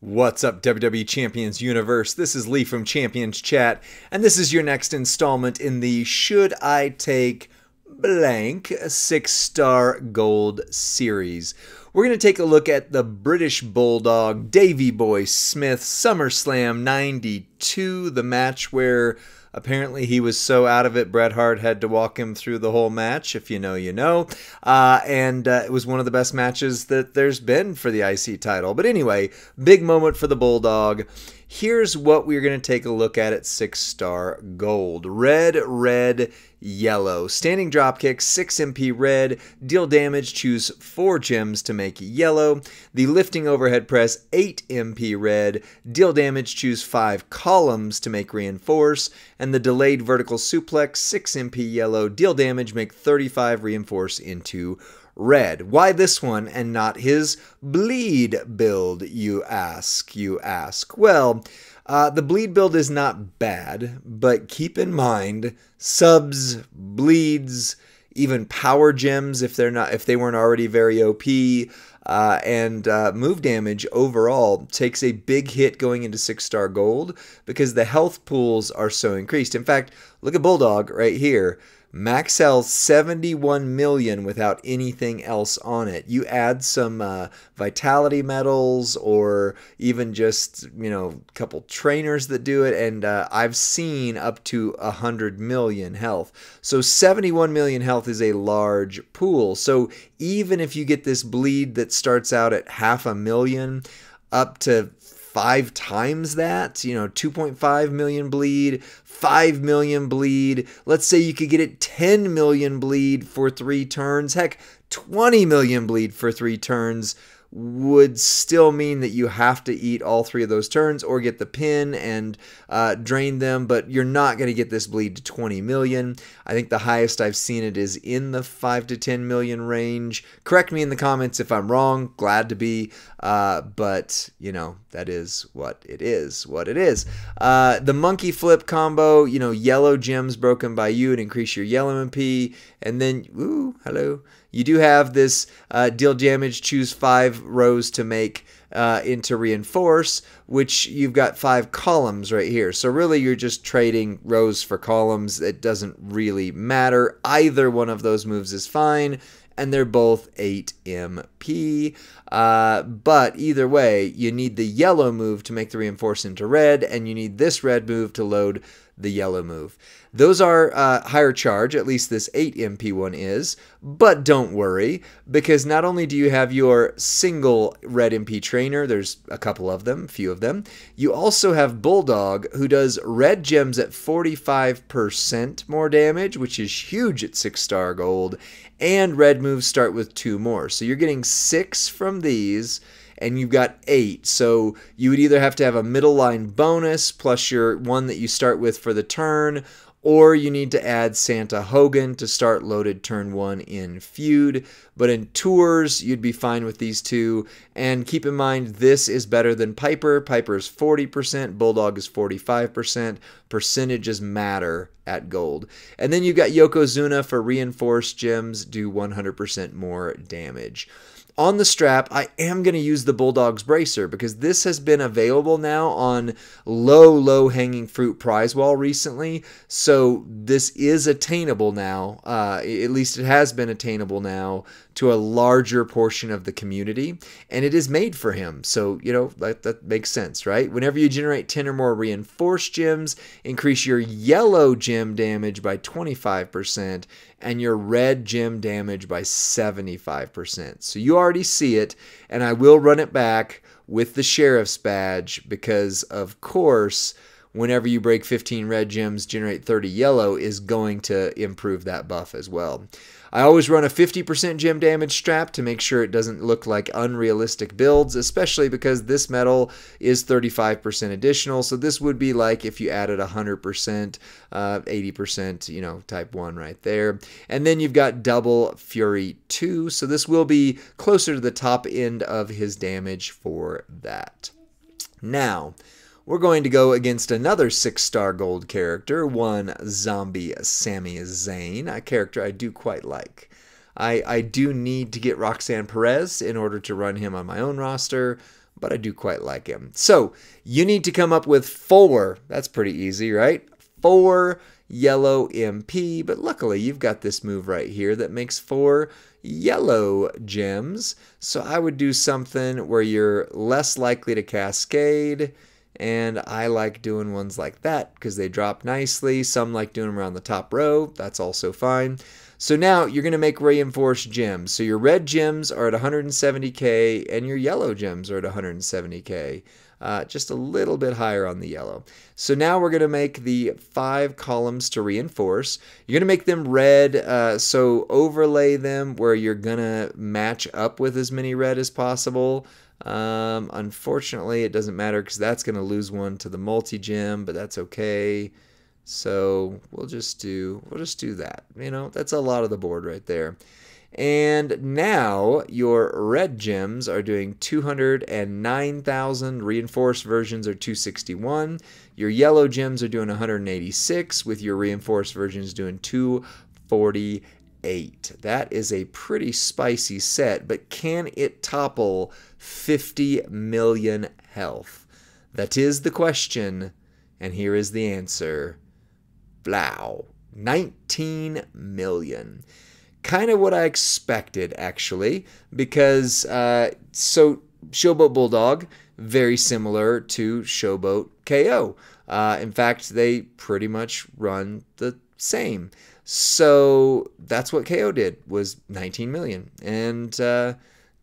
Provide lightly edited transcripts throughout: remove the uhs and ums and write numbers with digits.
What's up, WWE Champions Universe? This is Lee from Champions Chat, and this is your next installment in the Should I Take Blank 6-Star Gold series. We're going to take a look at the British Bulldog, Davey Boy Smith, SummerSlam 92, the match where apparently he was so out of it, Bret Hart had to walk him through the whole match. If you know, you know. It was one of the best matches that there's been for the IC title. But anyway, big moment for the Bulldog. Here's what we're going to take a look at 6-Star Gold. Red, red, yellow. Standing dropkick, 6 MP red. Deal damage, choose 4 gems to make yellow. The lifting overhead press, 8 MP red. Deal damage, choose 5 columns to make reinforce. And the delayed vertical suplex, 6 MP yellow. Deal damage, make 35 reinforce into red. Why this one and not his bleed build, you ask? Well, the bleed build is not bad, but keep in mind subs, bleeds, even power gems if they weren't already very OP, and move damage overall takes a big hit going into 6-Star Gold because the health pools are so increased. In fact, look at Bulldog right here. Max health 71 million without anything else on it. You add some vitality medals or even just, a couple trainers that do it, and I've seen up to 100 million health. So 71 million health is a large pool. So even if you get this bleed that starts out at 500,000 up to 5 times that, 2.5 million bleed, 5 million bleed. Let's say you could get it 10 million bleed for 3 turns. Heck, 20 million bleed for 3 turns would still mean that you have to eat all 3 of those turns or get the pin and drain them, but you're not going to get this bleed to 20 million. I think the highest I've seen it is in the 5 to 10 million range. Correct me in the comments if I'm wrong. Glad to be, but that is what it is. The monkey flip combo, yellow gems broken by you and increase your yellow MP, and then, ooh, hello. You do have this deal damage, choose 5 rows to make into reinforce, which you've got 5 columns right here. So really you're just trading rows for columns. It doesn't really matter. Either one of those moves is fine, and they're both 8 MP. But either way, you need the yellow move to make the reinforce into red, and you need this red move to load the yellow move. Those are higher charge, at least this 8 MP one is, but don't worry, because not only do you have your single red MP trainer, there's a couple of them, few of them, you also have Bulldog, who does red gems at 45% more damage, which is huge at 6-Star Gold, and red moves start with 2 more. So you're getting 6 from these, and you've got 8. So you would either have to have a middle line bonus plus your one that you start with for the turn, or you need to add Santa Hogan to start loaded turn 1 in feud. But in tours, you'd be fine with these 2. And keep in mind, this is better than Piper. Piper is 40%, Bulldog is 45%. Percentages matter at gold. And then you've got Yokozuna for reinforced gems, do 100% more damage. On the strap, I am going to use the Bulldog's Bracer because this has been available now on low hanging fruit prize wall recently. So this is attainable now. At least it has been attainable now to a larger portion of the community, and it is made for him. So, that makes sense, right? Whenever you generate 10 or more reinforced gems, increase your yellow gem damage by 25% and your red gem damage by 75%. So you already see it, and I will run it back with the Sheriff's Badge because, of course, whenever you break 15 red gems, generate 30 yellow is going to improve that buff as well. I always run a 50% gem damage strap to make sure it doesn't look like unrealistic builds, especially because this medal is 35% additional. So this would be like if you added 100%, 80%, type 1 right there. And then you've got double Fury 2. So this will be closer to the top end of his damage for that. Now, we're going to go against another 6-Star Gold character, one Zombie Sami Zayn, a character I do quite like. I do need to get Roxanne Perez in order to run him on my own roster, but I do quite like him. So you need to come up with 4. That's pretty easy, right? 4 yellow MP, but luckily you've got this move right here that makes 4 yellow gems. So I would do something where you're less likely to cascade, and I like doing ones like that because they drop nicely. Some like doing them around the top row. That's also fine. So now you're going to make reinforced gems. So your red gems are at 170k and your yellow gems are at 170k. Just a little bit higher on the yellow. So now we're going to make the 5 columns to reinforce. You're going to make them red, so overlay them where you're going to match up with as many red as possible. Unfortunately, it doesn't matter because that's going to lose one to the multi-gem, but that's okay. So we'll just do that. You know, that's a lot of the board right there. And now your red gems are doing 209,000. Reinforced versions are 261. Your yellow gems are doing 186, with your reinforced versions doing 248. That is a pretty spicy set, but can it topple 50 million health? That is the question, and here is the answer. Blow. 19 million. Kind of what I expected, actually, because so Showboat Bulldog, very similar to Showboat KO. In fact, they pretty much run the same. So that's what KO did, was 19 million, and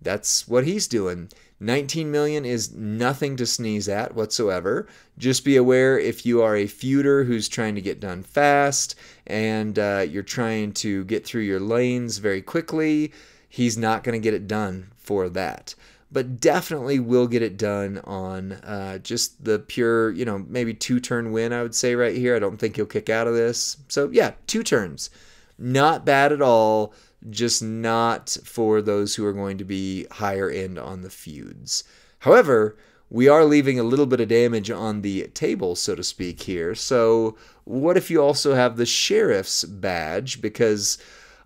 that's what he's doing. 19 million is nothing to sneeze at whatsoever. Just be aware, if you are a feuder who's trying to get done fast and you're trying to get through your lanes very quickly, he's not going to get it done for that. But definitely will get it done on just the pure, you know, maybe 2-turn win, I would say right here. I don't think he'll kick out of this. So yeah, 2 turns. Not bad at all. Just not for those who are going to be higher end on the feuds. However, we are leaving a little bit of damage on the table, so to speak, here. So what if you also have the Sheriff's Badge? Because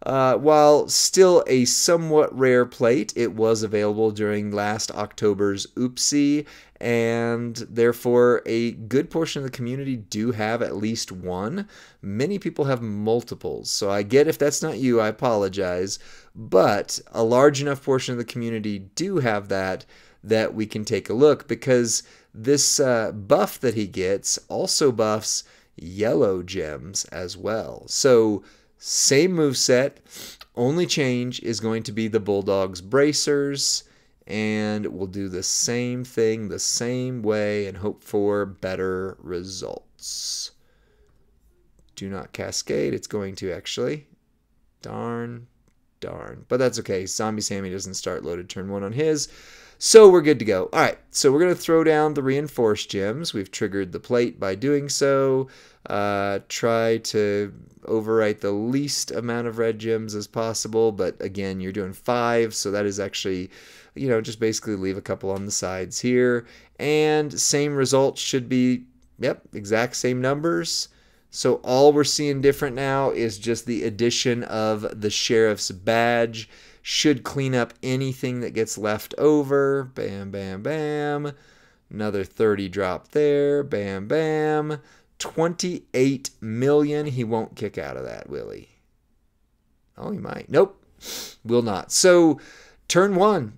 while still a somewhat rare plate, it was available during last October's Oopsie, and therefore a good portion of the community do have at least one. Many people have multiples, so I get if that's not you, I apologize, but a large enough portion of the community do have that we can take a look, because this buff that he gets also buffs yellow gems as well. So same moveset, only change is going to be the Bulldog's bracers, and we'll do the same thing the same way and hope for better results. Do not cascade. It's going to actually. Darn. But that's okay. Zombie Sammy doesn't start loaded turn 1 on his. So we're good to go. All right, so we're going to throw down the reinforced gems. We've triggered the plate by doing so. Try to overwrite the least amount of red gems as possible, but again, you're doing 5, so that is actually, you know, just basically leave a couple on the sides here. And same results should be, yep, exact same numbers. So all we're seeing different now is just the addition of the Sheriff's Badge. Should clean up anything that gets left over. Bam, bam, bam. Another 30 drop there. Bam, bam. 28 million. He won't kick out of that, will he? Oh, he might. Nope. Will not. So turn 1.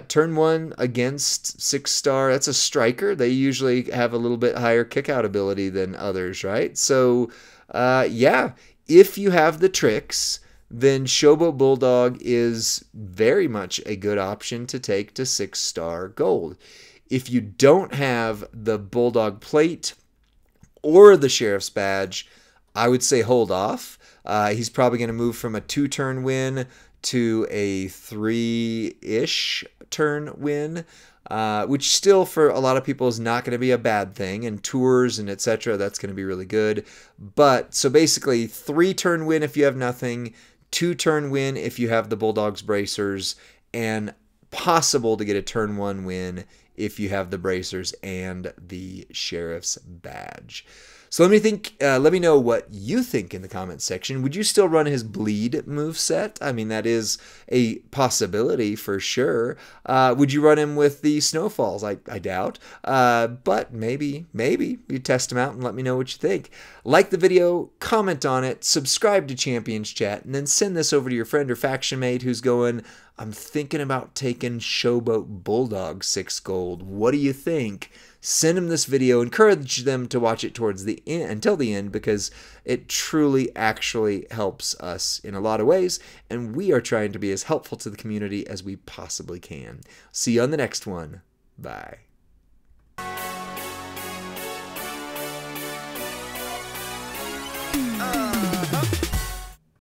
Turn 1 against 6-star. That's a striker. They usually have a little bit higher kick out ability than others, right? So, yeah. If you have the tricks, then Showboat Bulldog is very much a good option to take to 6-star gold. If you don't have the Bulldog plate or the Sheriff's Badge, I would say hold off. He's probably going to move from a 2-turn win to a 3-ish turn win, which still for a lot of people is not going to be a bad thing. And tours and etc., that's going to be really good. But so basically 3-turn win if you have nothing, 2-turn win if you have the Bulldog's bracers, and possible to get a turn 1 win if you have the bracers and the Sheriff's Badge. So let me know what you think in the comments section. Would you still run his bleed moveset? I mean, that is a possibility for sure. Would you run him with the snowfalls? I doubt. But maybe you test him out and let me know what you think. Like the video, comment on it, subscribe to Champions Chat, and then send this over to your friend or faction mate who's going, I'm thinking about taking Showboat Bulldog 6 gold. What do you think? Send them this video. Encourage them to watch it towards the end, until the end, because it truly actually helps us in a lot of ways, and we are trying to be as helpful to the community as we possibly can. See you on the next one. Bye.